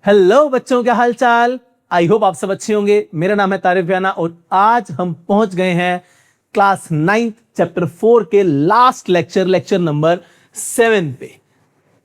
Hello बच्चों, क्या हाल चाल। आई होप आप सब अच्छे होंगे। मेरा नाम है तारिफ राना और आज हम पहुंच गए हैं क्लास 9 चैप्टर 4 के लास्ट लेक्चर नंबर 7 पे।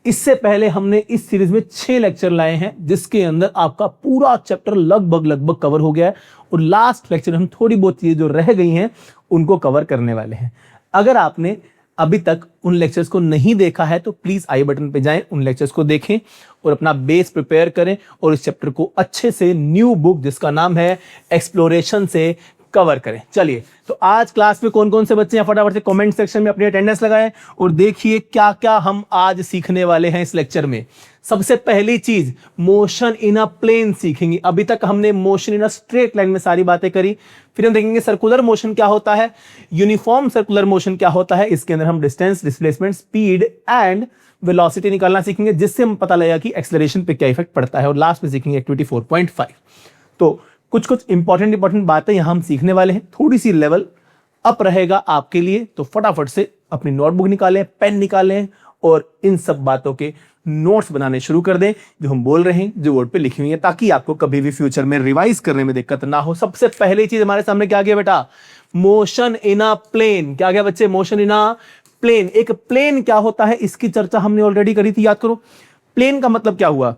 इससे पहले हमने इस सीरीज में 6 लेक्चर लाए हैं जिसके अंदर आपका पूरा चैप्टर लगभग कवर हो गया है और लास्ट लेक्चर हम थोड़ी बहुत चीजें जो रह गई हैं उनको कवर करने वाले हैं। अगर आपने अभी तक उन लेक्चर्स को नहीं देखा है तो प्लीज आई बटन पे जाएं, उन लेक्चर्स को देखें और अपना बेस प्रिपेयर करें और इस चैप्टर को अच्छे से न्यू बुक जिसका नाम है एक्सप्लोरेशन से कवर करें। चलिए, तो आज क्लास में कौन कौन से बच्चे हैं फटाफट से कमेंट सेक्शन में अपनी अटेंडेंस लगाएं और देखिए क्या क्या हम आज सीखने वाले हैं इस लेक्चर में। सबसे पहली चीज, मोशन इन अ प्लेन सीखेंगे। अभी तक हमने motion in a straight line में सारी बातें करी। फिर हम देखेंगे सर्कुलर मोशन क्या होता है, यूनिफॉर्म सर्कुलर मोशन क्या होता है। इसके अंदर हम distance, displacement, speed and velocity निकालना सीखेंगे जिससे हम पता लगेगा कि एक्सेलरेशन पे क्या इफेक्ट पड़ता है। और लास्ट में सीखेंगे एक्टिविटी 4.5। तो कुछ इंपॉर्टेंट बातें यहां हम सीखने वाले हैं। थोड़ी सी लेवल अप रहेगा आपके लिए, तो फटाफट से अपनी नोटबुक निकालें, पेन निकालें और इन सब बातों के नोट्स बनाने शुरू कर दें जो हम बोल रहे हैं, जो बोर्ड पे लिखी हुई है, ताकि आपको कभी भी फ्यूचर में रिवाइज करने में दिक्कत ना हो। सबसे पहली चीज हमारे सामने क्या गया बेटा, मोशन इन अ प्लेन। क्या गया बच्चे, मोशन इन अ प्लेन। एक प्लेन क्या होता है इसकी चर्चा हमने ऑलरेडी करी थी, याद करो। प्लेन का मतलब क्या हुआ,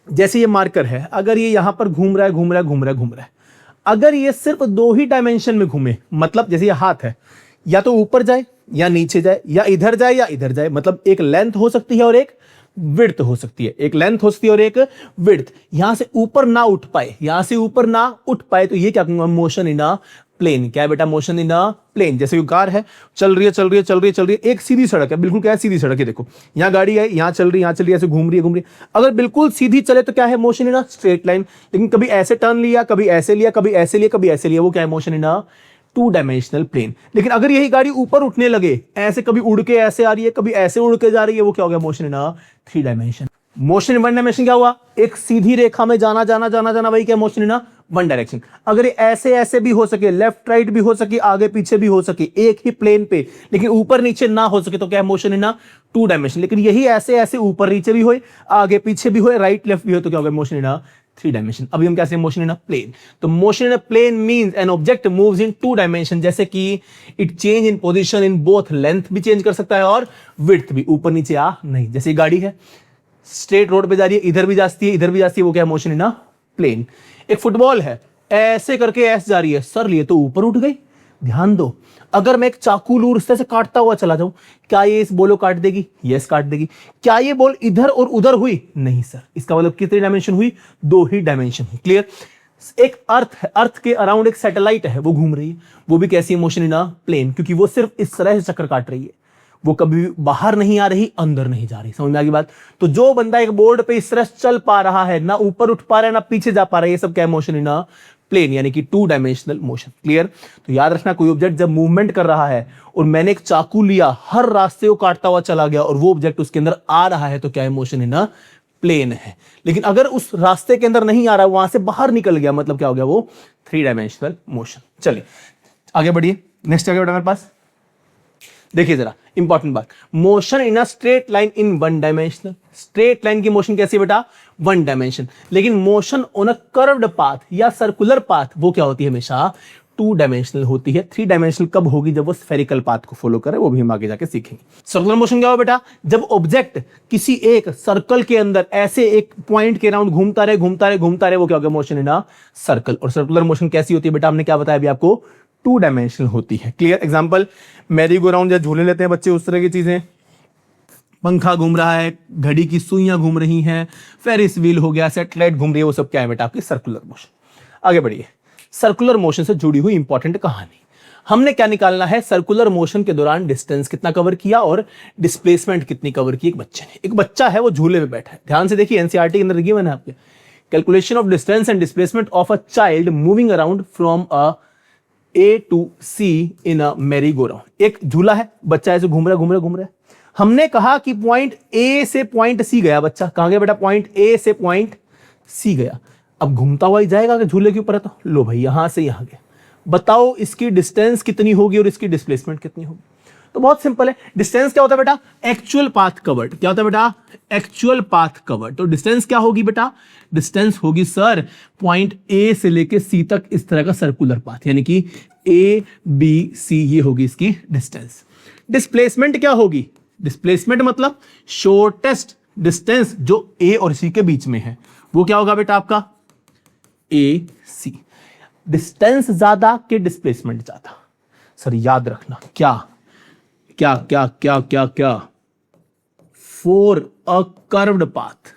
जैसे ये मार्कर है, अगर ये यहां पर घूम रहा है, अगर ये सिर्फ 2 ही डायमेंशन में घूमे, मतलब जैसे ये हाथ है, या तो ऊपर जाए या नीचे जाए या इधर जाए या इधर जाए, मतलब एक लेंथ हो सकती है और एक विड्थ हो सकती है, एक लेंथ हो सकती है और एक विड्थ। यहां से ऊपर ना उठ पाए, तो ये क्या कहूंगा, मोशन इन अ प्लेन। क्या है बेटा, मोशन इन अ प्लेन। जैसे कार है, चल रही है, एक सीधी सड़क है, बिल्कुल क्या है, सीधी सड़क है। देखो यहां गाड़ी है, यहां चल रही है, ऐसे घूम रही है। अगर बिल्कुल सीधी चले तो क्या है, motion in a straight line. लेकिन कभी ऐसे टर्न लिया, कभी ऐसे लिया, कभी ऐसे लिया, वो क्या है, motion in a 2 dimensional plane. लेकिन अगर यही गाड़ी ऊपर उठने लगे, ऐसे कभी उड़ के ऐसे आ रही है, कभी ऐसे उड़ के जा रही है, वो क्या हो गया, motion in a 3 dimension. Motion in 1 dimension क्या हुआ, एक सीधी रेखा में जाना, वही क्या, मोशन इन अ 1 डायरेक्शन। अगर ऐसे भी हो सके, लेफ्ट राइट भी हो सके, आगे पीछे भी हो सके, एक ही प्लेन पे, लेकिन ऊपर नीचे ना हो सके, तो क्या है, मोशन इन अ 2 डायमेंशन। लेकिन यही ऐसे ऊपर नीचे भी होए, आगे पीछे भी होए, राइट लेफ्ट भी हो, तो क्या हो गया, मोशन इन अ 3 डायमेंशन। अभी हम कैसे, मोशन इन अ प्लेन। तो motion in a plane means an object moves in 2 dimension, जैसे कि it change in position in both, length भी चेंज कर सकता है और विड्थ भी, ऊपर नीचे आ नहीं। जैसे गाड़ी है, स्ट्रेट रोड पे जा रही है, इधर भी जाती है, वो क्या है, मोशन इन अ प्लेन। एक फुटबॉल है, ऐसे करके ऐसे जा रही है, सर लिए तो ऊपर उठ गई। ध्यान दो, अगर मैं एक चाकू लूं, रिश्ते से काटता हुआ चला जाऊं, क्या ये इस बॉल को काट देगी? यस, काट देगी। क्या ये बॉल इधर और उधर हुई? नहीं सर। इसका मतलब कितनी डायमेंशन हुई, 2 ही डायमेंशन हुई। क्लियर। एक अर्थ है, अर्थ के अराउंड एक सैटेलाइट है, वो घूम रही है, वो भी कैसी है, मोशन इन अ प्लेन, क्योंकि वो सिर्फ इस तरह से चक्कर काट रही है, वो कभी बाहर नहीं आ रही, अंदर नहीं जा रही। समझ में आ गई बात। तो जो बंदा एक बोर्ड पे इस तरह चल पा रहा है, ना ऊपर उठ पा रहा है ना पीछे जा पा रहा है, ये सब क्या है, मोशन इन अ प्लेन, यानी कि 2 डायमेंशनल मोशन। क्लियर। तो याद रखना, कोई ऑब्जेक्ट जब मूवमेंट कर रहा है और मैंने एक चाकू लिया, हर रास्ते को काटता हुआ चला गया और वो ऑब्जेक्ट उसके अंदर आ रहा है, तो क्या है, मोशन इन अ प्लेन है। लेकिन अगर उस रास्ते के अंदर नहीं आ रहा, वहां से बाहर निकल गया, मतलब क्या हो गया, वो 3 डायमेंशनल मोशन। चलिए आगे बढ़िए, नेक्स्ट आगे बढ़ा मेरे पास। देखिए जरा इंपॉर्टेंट बात, motion in a straight line in 1 dimensional. Straight line की मोशन कैसी है बेटा, 1 डायमेंशन। लेकिन motion on a curved path या सर्कुलर पाथ, वो क्या होती है, हमेशा 2 डायमेंशनल होती है। 3 डायमेंशनल कब होगी, जब वो स्फेरिकल पाथ को फॉलो करे, वो भी हम आगे जाके सीखेंगे। सर्कुलर मोशन क्या हो बेटा, जब ऑब्जेक्ट किसी एक सर्कल के अंदर ऐसे एक पॉइंट के अराउंड घूमता रहे, वो क्या होगा, मोशन इन अ सर्कल। और सर्कुलर मोशन कैसी होती है बेटा, हमने क्या बताया अभी आपको, 2 डायमेंशनल होती है। Clear. Example, merry go round या झूले लेते हैं बच्चे, उस तरह की चीजें, पंखा घूम रहा है, घड़ी की सुइयां घूम रही हैं, फेरिस व्हील हो गया, सैटेलाइट घूम रही है, वो सब क्या है बेटा, आपकी सर्कुलर मोशन। आगे बढ़िए, सर्कुलर मोशन से जुड़ी हुई इंपॉर्टेंट कहानी। हमने क्या निकालना है, सर्कुलर मोशन के दौरान डिस्टेंस कितना कवर किया और डिस्प्लेसमेंट कितनी कवर की एक बच्चे ने। एक बच्चा है, वो झूले में बैठा है, ध्यान से देखिए, एनसीईआरटी के अंदर गिवन है आपके, calculation of distance and displacement of a child moving around from a A to C in a merry go round. एक झूला है, बच्चा ऐसे घूम रहा है। हमने कहा कि पॉइंट A से पॉइंट C गया, बच्चा कहां गया बेटा, पॉइंट A से पॉइंट C गया। अब घूमता हुआ ही जाएगा कि झूले के ऊपर है, तो लो भाई यहां से यहां गया। बताओ इसकी डिस्टेंस कितनी होगी और इसकी डिस्प्लेसमेंट कितनी होगी। तो बहुत सिंपल है, डिस्टेंस क्या होता है बेटा, एक्चुअल पाथ कवर्ड। क्या होता है बेटा, एक्चुअल पाथ कवर्ड। तो डिस्टेंस क्या होगी बेटा, डिस्टेंस होगी सर पॉइंट ए से लेके सी तक इस तरह का सर्कुलर पाथ, यानी कि ए बी सी, ये होगी इसकी डिस्टेंस। डिस्प्लेसमेंट क्या होगी, डिस्प्लेसमेंट मतलब शॉर्टेस्ट डिस्टेंस जो ए और सी के बीच में है, वो क्या होगा बेटा आपका ए सी। डिस्टेंस ज्यादा कि डिस्प्लेसमेंट ज्यादा, सर याद रखना क्या क्या क्या क्या क्या क्या, for a curved path,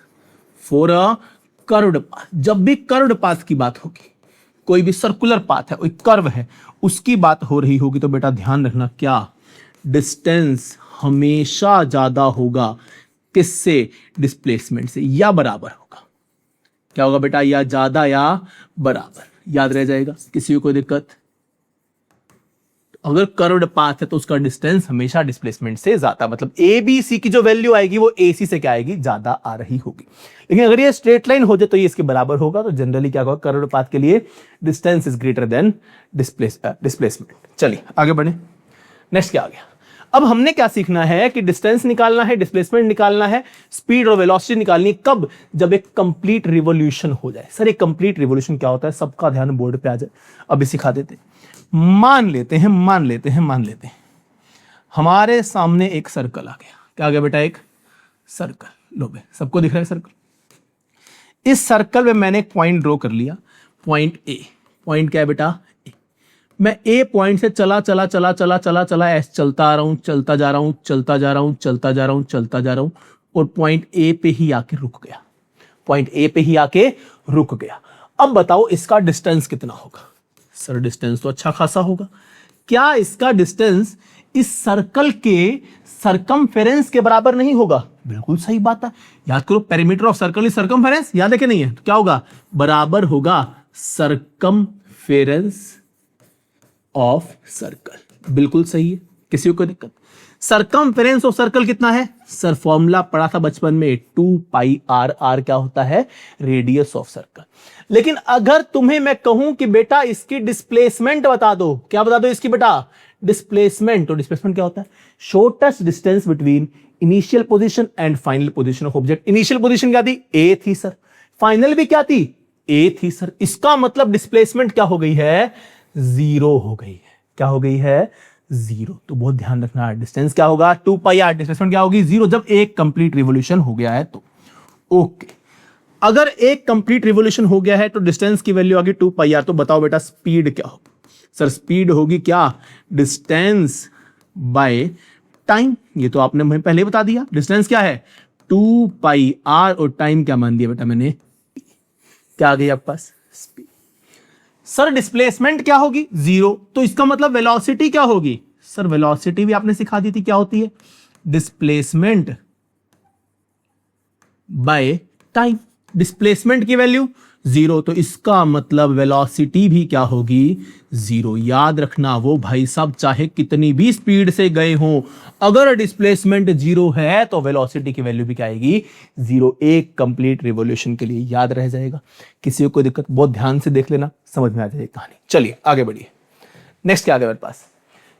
for a curved path, जब भी कर्व्ड पाथ की बात होगी, कोई भी सर्कुलर पाथ है, कोई कर्व है, उसकी बात हो रही होगी, तो बेटा ध्यान रखना क्या, डिस्टेंस हमेशा ज्यादा होगा किससे, डिस्प्लेसमेंट से, या बराबर होगा। क्या होगा बेटा, या ज्यादा या बराबर, याद रह जाएगा, किसी को कोई दिक्कत। अगर कर्व्ड पाथ है तो उसका डिस्टेंस हमेशा डिस्प्लेसमेंट से ज्यादा, मतलब ए बी सी की जो वैल्यू आएगी वो ए सी से क्या आएगी, ज्यादा आ रही होगी। लेकिन अगर ये स्ट्रेट लाइन हो जाए तो ये इसके बराबर होगा। तो जनरली क्या होगा, कर्व्ड पाथ के लिए distance is greater than displacement. चलिए आगे बढ़े, नेक्स्ट क्या आ गया। अब हमने क्या सीखना है कि डिस्टेंस निकालना है, डिस्प्लेसमेंट निकालना है, स्पीड और वेलोसिटी निकालनी है। कब, जब एक कंप्लीट रिवॉल्यूशन हो जाए। सर एक कंप्लीट रिवॉल्यूशन क्या होता है, सबका ध्यान बोर्ड पे आ जाए, अभी सिखा देते। मान लेते हैं हमारे सामने एक सर्कल आ गया। क्या आ गया बेटा, एक सर्कल। लो बे, सबको दिख रहा है सर्कल। इस सर्कल में मैंने एक पॉइंट ड्रॉ कर लिया, पॉइंट ए। पॉइंट क्या है बेटा, ए। मैं ए पॉइंट से चला ऐसे चलता आ रहा हूं, चलता जा रहा हूं और पॉइंट ए पे ही आके रुक गया। अब बताओ इसका डिस्टेंस कितना होगा। सर डिस्टेंस तो अच्छा खासा होगा। क्या इसका डिस्टेंस इस सर्कल के सरकमफेरेंस के बराबर नहीं होगा? बिल्कुल सही बात है। याद करो, perimeter of circle is circumference, याद है कि नहीं है? तो क्या होगा, बराबर होगा सरकमफेरेंस ऑफ सर्कल। बिल्कुल सही है, किसी को कोई दिक्कत? सरकमफेरेंस ऑफ सर्कल कितना है? सर फॉर्मूला पढ़ा था बचपन में, 2πr। r क्या होता है, रेडियस ऑफ सर्कल। लेकिन अगर तुम्हें मैं कहूं कि बेटा इसकी डिस्प्लेसमेंट बता दो, क्या बता दो इसकी बेटा, डिस्प्लेसमेंट। तो डिस्प्लेसमेंट क्या होता है, shortest distance between initial position and final position of object. Initial position क्या थी, ए थी सर, फाइनल भी क्या थी, ए थी सर। इसका मतलब डिस्प्लेसमेंट क्या हो गई है, जीरो हो गई है। क्या हो गई है, जीरो। तो बहुत ध्यान रखना, डिस्टेंस क्या होगा, 2πr, डिस्प्लेसमेंट क्या होगी, जीरो, जब एक कंप्लीट रिवॉल्यूशन हो गया है तो। ओके, अगर एक कंप्लीट रिवॉल्यूशन हो गया है तो डिस्टेंस की वैल्यू आ गई 2πr। तो बताओ बेटा स्पीड क्या होगी? सर स्पीड होगी क्या, डिस्टेंस बाय टाइम। ये तो आपने मुझे पहले बता दिया, डिस्टेंस क्या है 2πr और टाइम क्या मान दिया बेटा मैंने, क्या आ गई आपके पास, स्पीड। सर डिस्प्लेसमेंट क्या होगी, जीरो। तो इसका मतलब वेलोसिटी क्या होगी? सर वेलोसिटी भी आपने सिखा दी थी, क्या होती है, डिस्प्लेसमेंट बाय टाइम। डिस्प्लेसमेंट की वैल्यू जीरो, तो इसका मतलब वेलोसिटी भी क्या होगी, जीरो। याद रखना, वो भाई साहब चाहे कितनी भी स्पीड से गए हों, अगर डिस्प्लेसमेंट जीरो है तो वेलोसिटी की वैल्यू भी क्या आएगी, जीरो। एक कंप्लीट रिवॉल्यूशन के लिए याद रह जाएगा। किसी को कोई दिक्कत, बहुत ध्यान से देख लेना, समझ में आ जाएगी कहानी। चलिए आगे बढ़िए, नेक्स्ट क्या आ गया मेरे पास,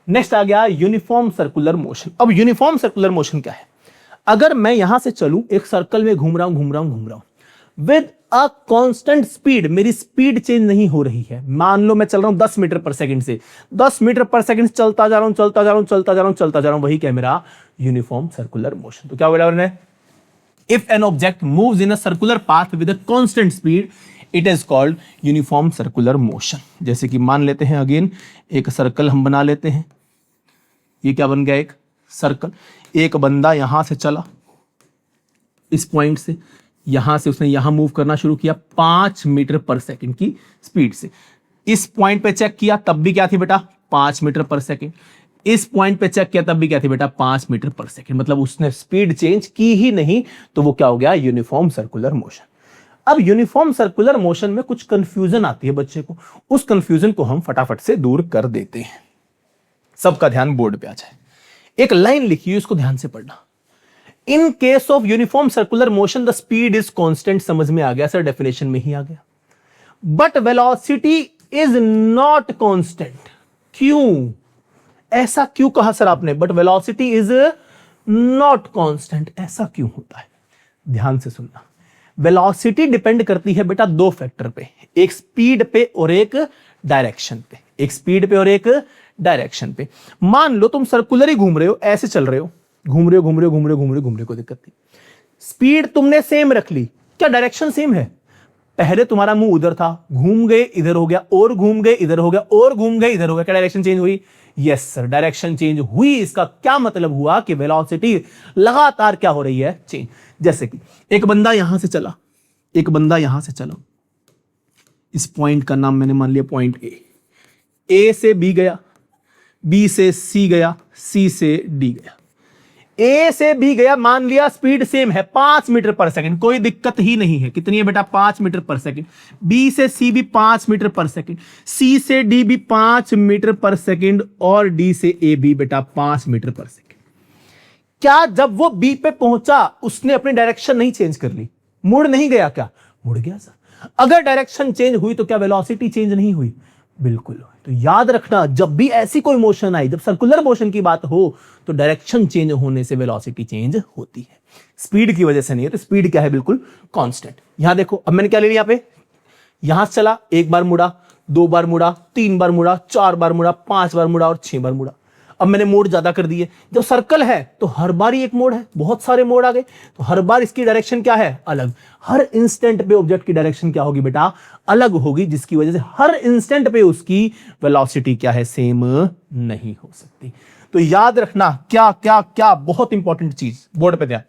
नेक्स्ट आ गया यूनिफॉर्म सर्कुलर मोशन। अब यूनिफॉर्म सर्कुलर मोशन क्या है, अगर मैं यहां से चलूं, एक सर्कल में घूम रहा हूं विद अ कांस्टेंट स्पीड, मेरी स्पीड चेंज नहीं हो रही है। मान लो मैं चल रहा हूं 10 मीटर पर सेकंड से, 10 मीटर पर सेकंड चलता जा रहा हूं, वही क्या मेरा यूनिफॉर्म सर्कुलर मोशन। तो क्या बोला, if N object moves in a circular path with a constant speed it is called uniform circular motion. जैसे कि मान लेते हैं, अगेन एक सर्कल हम बना लेते हैं। ये क्या बन गया, एक सर्कल। एक बंदा यहां से चला, इस पॉइंट से, यहां से उसने यहां मूव करना शुरू किया 5 मीटर पर सेकंड की स्पीड से। इस पॉइंट पे चेक किया, तब भी क्या थी बेटा, 5 मीटर पर सेकंड। इस पॉइंट पे चेक किया, तब भी क्या थी बेटा, 5 मीटर पर सेकंड। मतलब उसने स्पीड चेंज की ही नहीं, तो वो क्या हो गया, यूनिफॉर्म सर्कुलर मोशन। अब यूनिफॉर्म सर्कुलर मोशन में कुछ कंफ्यूजन आती है बच्चे को, उस कंफ्यूजन को हम फटाफट से दूर कर देते हैं। सबका ध्यान बोर्ड पे आ जाए। एक लाइन लिखी है, उसको ध्यान से पढ़ना। In case of uniform circular motion the speed is constant. समझ में आ गया सर, डेफिनेशन में ही आ गया। But velocity is not constant. क्यों? ऐसा क्यों कहा सर आपने? But velocity is not constant, ऐसा क्यों होता है? ध्यान से सुनना, वेलोसिटी डिपेंड करती है बेटा दो फैक्टर पे, एक स्पीड पे और एक डायरेक्शन पे, एक स्पीड पे और एक डायरेक्शन पे। मान लो तुम सर्कुलर ही घूम रहे हो, ऐसे चल रहे हो, घूम रहे हो घूम रहे हो घूम रहे हो घूम रहे हो घूम रहे हो, कोई दिक्कत नहीं, स्पीड तुमने सेम रख ली, क्या डायरेक्शन सेम है? पहले तुम्हारा मुंह उधर था, घूम गए इधर हो गया, और घूम गए इधर हो गया, और घूम गए इधर हो गया, क्या डायरेक्शन चेंज हुई? यस सर, डायरेक्शन चेंज हुई। इसका क्या मतलब हुआ कि वेलोसिटी लगातार क्या हो रही है? चेंज। जैसे कि एक बंदा यहां से चला, एक बंदा यहां से चला, इस पॉइंट का नाम मैंने मान लिया पॉइंट ए से बी गया, बी से सी गया, सी से डी गया, ए से बी गया, मान लिया स्पीड सेम है 5 मीटर पर सेकंड, कोई दिक्कत ही नहीं है। कितनी है बेटा? 5 मीटर पर सेकंड। बी से सी भी 5 मीटर पर सेकंड, सी से डी भी 5 मीटर पर सेकंड, और डी से ए भी बेटा 5 मीटर पर सेकंड। क्या जब वो बी पे पहुंचा उसने अपनी डायरेक्शन नहीं चेंज कर ली? मुड़ नहीं गया क्या? मुड़ गया सर। अगर डायरेक्शन चेंज हुई तो क्या वेलोसिटी चेंज नहीं हुई? बिल्कुल। तो याद रखना, जब भी ऐसी कोई मोशन आई, जब सर्कुलर मोशन की बात हो, तो डायरेक्शन चेंज होने से वेलोसिटी चेंज होती है, स्पीड की वजह से नहीं है। तो स्पीड क्या है? बिल्कुल कांस्टेंट। यहां देखो, अब मैंने क्या ले लिया, यहाँ पे यहां से चला, एक बार मुड़ा, 2 बार मुड़ा, 3 बार मुड़ा, 4 बार मुड़ा, 5 बार मुड़ा और 6 बार मुड़ा। अब मैंने मोड ज्यादा कर दिए। जब सर्कल है तो हर बार ही एक मोड है, बहुत सारे मोड आ गए, तो हर बार इसकी डायरेक्शन क्या है? अलग। हर इंस्टेंट पे ऑब्जेक्ट की डायरेक्शन क्या होगी बेटा? अलग होगी, जिसकी वजह से हर इंस्टेंट पे उसकी वेलोसिटी क्या है? सेम नहीं हो सकती। तो याद रखना, क्या क्या क्या बहुत इंपॉर्टेंट चीज, बोर्ड पे ध्यान।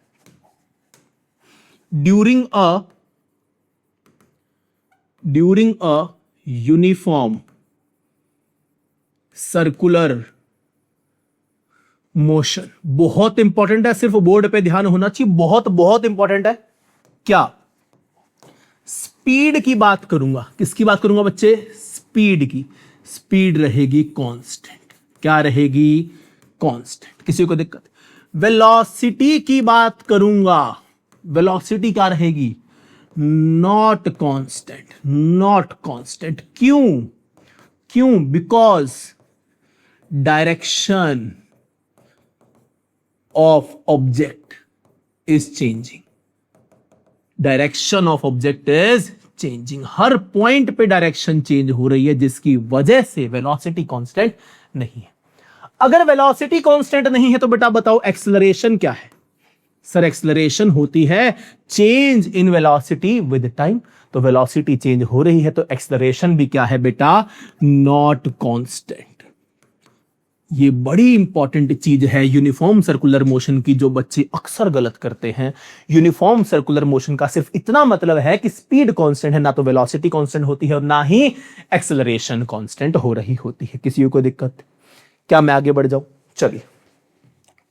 During a uniform circular motion, बहुत इंपॉर्टेंट है, सिर्फ बोर्ड पे ध्यान होना चाहिए, बहुत बहुत इंपॉर्टेंट है। क्या? स्पीड की बात करूंगा। किसकी बात करूंगा बच्चे? स्पीड की। स्पीड रहेगी कांस्टेंट। क्या रहेगी? कांस्टेंट। किसी को दिक्कत? वेलोसिटी की बात करूंगा, वेलोसिटी क्या रहेगी? Not constant. Not constant. क्यों? क्यों? Because direction of object is changing. Direction of object is changing. Her point पे डायरेक्शन चेंज हो रही है, जिसकी वजह से वेलोसिटी कांस्टेंट नहीं है। अगर वेलोसिटी कांस्टेंट नहीं है तो बेटा बताओ एक्सेलरेशन क्या है? सर एक्सेलरेशन होती है change in velocity with time. तो वेलोसिटी चेंज हो रही है तो एक्सेलरेशन भी क्या है बेटा? Not constant. ये बड़ी इंपॉर्टेंट चीज है यूनिफॉर्म सर्कुलर मोशन की, जो बच्चे अक्सर गलत करते हैं। यूनिफॉर्म सर्कुलर मोशन का सिर्फ इतना मतलब है कि स्पीड कांस्टेंट है, ना तो वेलोसिटी कांस्टेंट होती है और ना ही एक्सेलरेशन कांस्टेंट हो रही होती है। किसी को दिक्कत? क्या मैं आगे बढ़ जाऊं? चलिए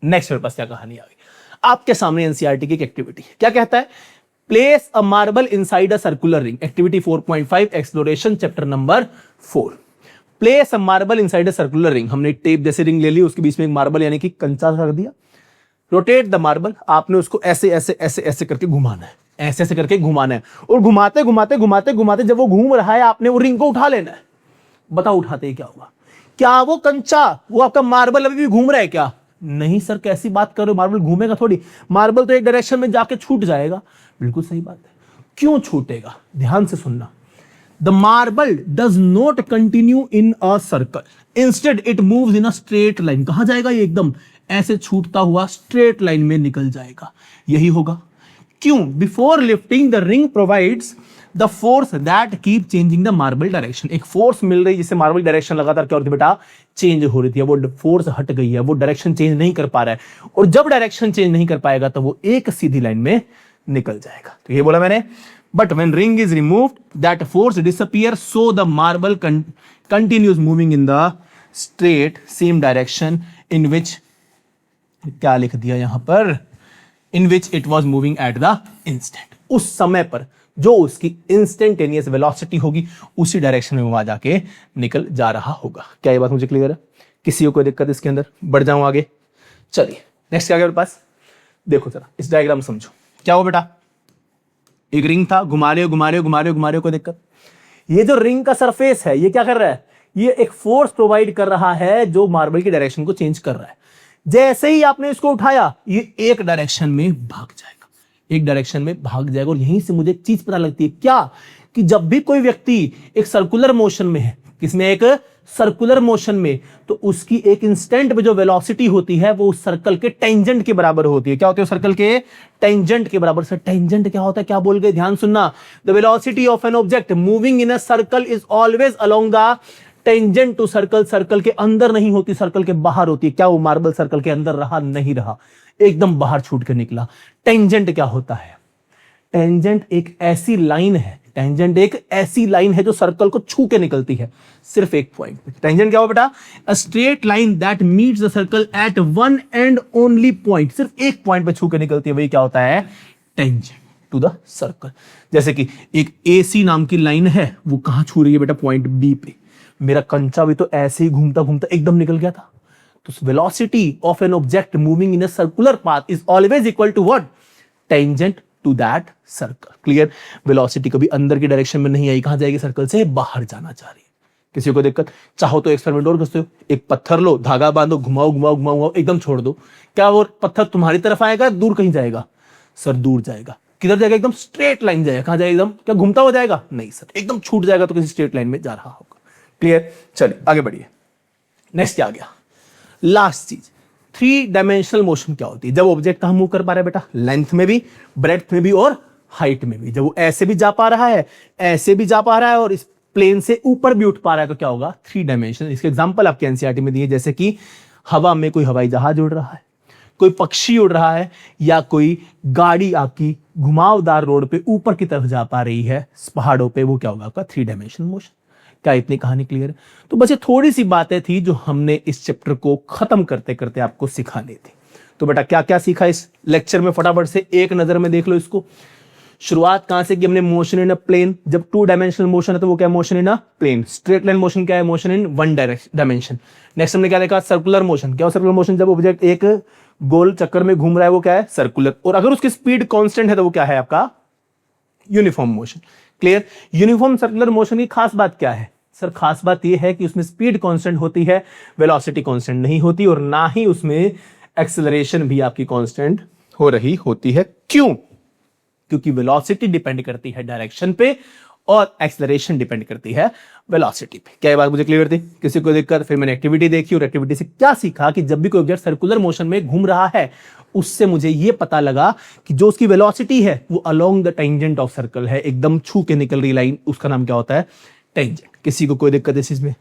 नेक्स्ट मेरे पास क्या कहानी आ गई। आपके सामने एनसीईआरटी की एक एक्टिविटी है। क्या कहता है? Place a marble inside a circular ring. Activity 4.5 exploration chapter number 4। Place a marble inside a circular ring. हमने टेप जैसे रिंग ले ली, उसके बीच में एक मार्बल यानी कि कंचा रख दिया। Rotate the marble. आपने उसको ऐसे ऐसे ऐसे ऐसे करके घुमाना है, ऐसे ऐसे करके घुमाना है, और घुमाते घुमाते घुमाते घुमाते जब वो घूम रहा है, आपने वो रिंग को उठा लेना है। बताओ उठाते ही क्या होगा? क्या वो कंचा, वो आपका मार्बल अभी भी घूम रहा है क्या? नहीं सर, कैसी बात कर रहे हो, मार्बल घूमेगा थोड़ी, मार्बल तो एक डायरेक्शन में जाके छूट जाएगा। बिल्कुल सही बात है। क्यों छूटेगा? ध्यान से सुनना। The marble does not continue in a circle. Instead, it moves in a straight line. कहां जाएगा ये? एकदम ऐसे छूटता हुआ स्ट्रेट लाइन में निकल जाएगा। यही होगा। क्यों? Before lifting, the ring provides the force that keep changing the marble direction. एक फोर्स मिल रही है जिससे मार्बल डायरेक्शन लगातार क्या होती है बेटा? चेंज हो रही थी। वो फोर्स हट गई है, वो डायरेक्शन चेंज नहीं कर पा रहा है, और जब डायरेक्शन चेंज नहीं कर पाएगा तो वो एक सीधी लाइन में निकल जाएगा। तो ये बोला मैंने। But when ring is removed, that force disappears, so the marble continues moving in the straight same direction in which, क्या लिख दिया यहां पर? In which it was moving at the instant. उस समय पर जो उसकी इंस्टेंटेनियस वेलोसिटी होगी, उसी डायरेक्शन में वहां जाके निकल जा रहा होगा। क्या ये बात मुझे क्लियर है? किसी को कोई दिक्कत इसके अंदर? बढ़ जाऊं आगे? चलिए नेक्स्ट क्या मेरे पास देखो जरा, इस डायग्राम समझो। क्या हो बेटा? एक रिंग था, घुमा रहे हो घुमा रहे हो घुमा रहे हो घुमा रहे हो, कोई दिक्कत? ये जो रिंग का सरफेस है, ये क्या कर रहा है? ये एक फोर्स प्रोवाइड कर रहा है जो मार्बल की डायरेक्शन को चेंज कर रहा है। जैसे ही आपने इसको उठाया, ये एक डायरेक्शन में भाग जाएगा, एक डायरेक्शन में भाग जाएगा। और यहीं से मुझे एक चीज पता लगती है, क्या कि जब भी कोई व्यक्ति एक सर्कुलर मोशन में है, किसमें, एक सर्कुलर मोशन में, तो उसकी एक इंस्टेंट पे जो वेलोसिटी होती है वो उस सर्कल के टेंजेंट के बराबर होती है। क्या होती है? सर्कल के टेंजेंट के बराबर। सर टेंजेंट क्या होता है, क्या बोल गए, ध्यान सुनना। The velocity of an object moving in a circle is always along the tangent to circle. Circle के अंदर नहीं होती, सर्कल के बाहर होती है। क्या वो मार्बल सर्कल के अंदर रहा? नहीं रहा, एकदम बाहर छूट कर निकला। टेंजेंट क्या होता है? टेंजेंट एक ऐसी लाइन है, टेंजेंट एक ऐसी लाइन है जो सर्कल को छू के निकलती है सिर्फ एक पॉइंट पे। टेंजेंट क्या हो बेटा? A straight line that meets the circle eight one and only point. सिर्फ एक पॉइंट पे छू के निकलती है, वही क्या होता है? Tangent to the circle. जैसे कि एक AC नाम की लाइन है, वो कहां छू रही है बेटा? पॉइंट B पे। मेरा कंचा भी तो ऐसे ही घूमता घूमता एकदम निकल गया था। तो velocity of an object moving in a circular path is always equal to what? Tangent to that circle. Clear? Velocity कभी अंदर की डायरेक्शन में नहीं आई, कहां जाएगी? सर्कल से बाहर जाना चाह रही है। किसी को दिक्कत? चाहो तो एक्सपेरिमेंट और कर सकते हो, एक पत्थर लो, धागा बांधो, घुमाओ घुमाओ घुमाओ घुमाओ, एकदम छोड़ दो। क्या वो पत्थर तुम्हारी तरफ आएगा, दूर कहीं जाएगा? सर दूर जाएगा। किधर जाएगा? एकदम स्ट्रेट लाइन जाएगा। कहां जाएगा? एकदम। क्या घूमता हुआ जाएगा? नहीं सर, एकदम छूट जाएगा तो किसी स्ट्रेट लाइन में जा रहा होगा। क्लियर? चलिए आगे बढ़िए। नेक्स्ट क्या आ गया? लास्ट चीज, 3 डायमेंशनल मोशन क्या होती है? जब ऑब्जेक्ट कहां मूव कर पा रहा है बेटा? लेंथ में भी, ब्रेड्थ में भी और हाइट में भी। जब वो ऐसे भी जा पा रहा है, ऐसे भी जा पा रहा है और इस प्लेन से ऊपर भी उठ पा रहा है, तो क्या होगा? 3 डायमेंशन। इसके एग्जांपल आपके एनसीईआरटी में दिए, जैसे कि हवा में कोई हवाई जहाज उड़ रहा है, कोई पक्षी उड़ रहा है, या कोई गाड़ी आपकी घुमावदार रोड पे ऊपर की तरफ जा पा रही है पहाड़ों पे, वो क्या होगा? आपका 3 डायमेंशनल मोशन। क्या इतनी कहानी क्लियर है? तो बस ये थोड़ी सी बातें थी जो हमने इस चैप्टर को खत्म करते करते आपको सिखानी थी। तो बेटा क्या क्या सीखा इस लेक्चर में, फटाफट से एक नजर में देख लो इसको। शुरुआत कहां से की हमने? Motion in a plane. जब 2 डायमेंशनल मोशन है तो वो क्या? Motion in a plane. Straight line motion क्या है? मोशन इन 1 डायमेंशन। नेक्स्ट हमने क्या देखा? Circular motion. क्या सर्कुलर मोशन? जब ऑब्जेक्ट एक गोल चक्कर में घूम रहा है, वो क्या है? सर्कुलर। और अगर उसकी स्पीड कांस्टेंट है तो वो क्या है? आपका uniform motion. Clear? Uniform circular motion की खास बात क्या है? सर खास बात यह है कि उसमें स्पीड कांस्टेंट होती है, वेलोसिटी कांस्टेंट नहीं होती, और ना ही उसमें एक्सेलरेशन भी आपकी कांस्टेंट हो रही होती है। क्यों? क्योंकि वेलोसिटी डिपेंड करती है डायरेक्शन पे और एक्सेलरेशन डिपेंड करती है वेलोसिटी पे। क्या ये बात मुझे क्लियर थी? किसी को दिक्कत? फिर मैंने एक्टिविटी देखी और एक्टिविटी से क्या सीखा कि जब भी कोई ऑब्जेक्ट सर्कुलर मोशन में घूम रहा है, उससे मुझे यह पता लगा कि जो उसकी वेलोसिटी है वो along the tangent of circle है, एकदम छू के निकल रही लाइन, उसका नाम क्या होता है? टेंजेंट। किसी को कोई दिक्कत इस चीज में?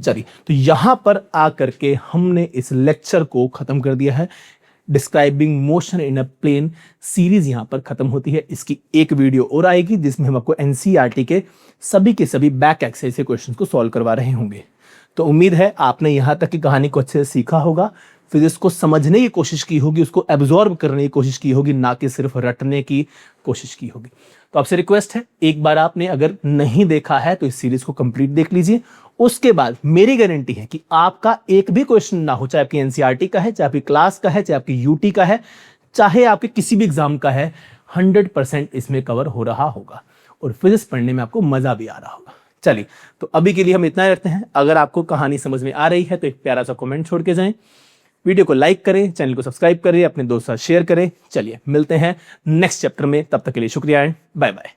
चलिए, तो यहां पर आकर के हमने इस लेक्चर को खत्म कर दिया है। Describing motion in a plane series यहां पर खत्म होती है। इसकी एक वीडियो और आएगी जिसमें हम आपको एनसीईआरटी के सभी बैक एक्सरसाइज के क्वेश्चंस को सॉल्व करवा रहे होंगे। तो उम्मीद है आपने यहां तक की कहानी को अच्छे से सीखा होगा, फिजिक्स को समझने की कोशिश की होगी, उसको एब्जॉर्ब करने की कोशिश की होगी, ना कि सिर्फ रटने की कोशिश की होगी। तो आपसे रिक्वेस्ट है, एक बार आपने अगर नहीं देखा है तो इस सीरीज को कंप्लीट देख लीजिए। उसके बाद मेरी गारंटी है कि आपका एक भी क्वेश्चन ना हो, चाहे आपकी एनसीईआरटी का है, चाहे आपकी क्लास का है, चाहे आपकी यूटी का है, चाहे आपके किसी भी एग्जाम का है, 100% इसमें कवर हो रहा होगा और फिजिक्स पढ़ने में आपको मजा भी आ रहा होगा। चलिए, तो अभी के लिए हम इतना ही रखते हैं। अगर आपको कहानी समझ में आ रही है तो एक प्यारा सा कमेंट छोड़ के जाएं, वीडियो को लाइक करें, चैनल को सब्सक्राइब करें, अपने दोस्तों के साथ शेयर करें। चलिए मिलते हैं नेक्स्ट चैप्टर में, तब तक के लिए शुक्रिया एंड बाय बाय।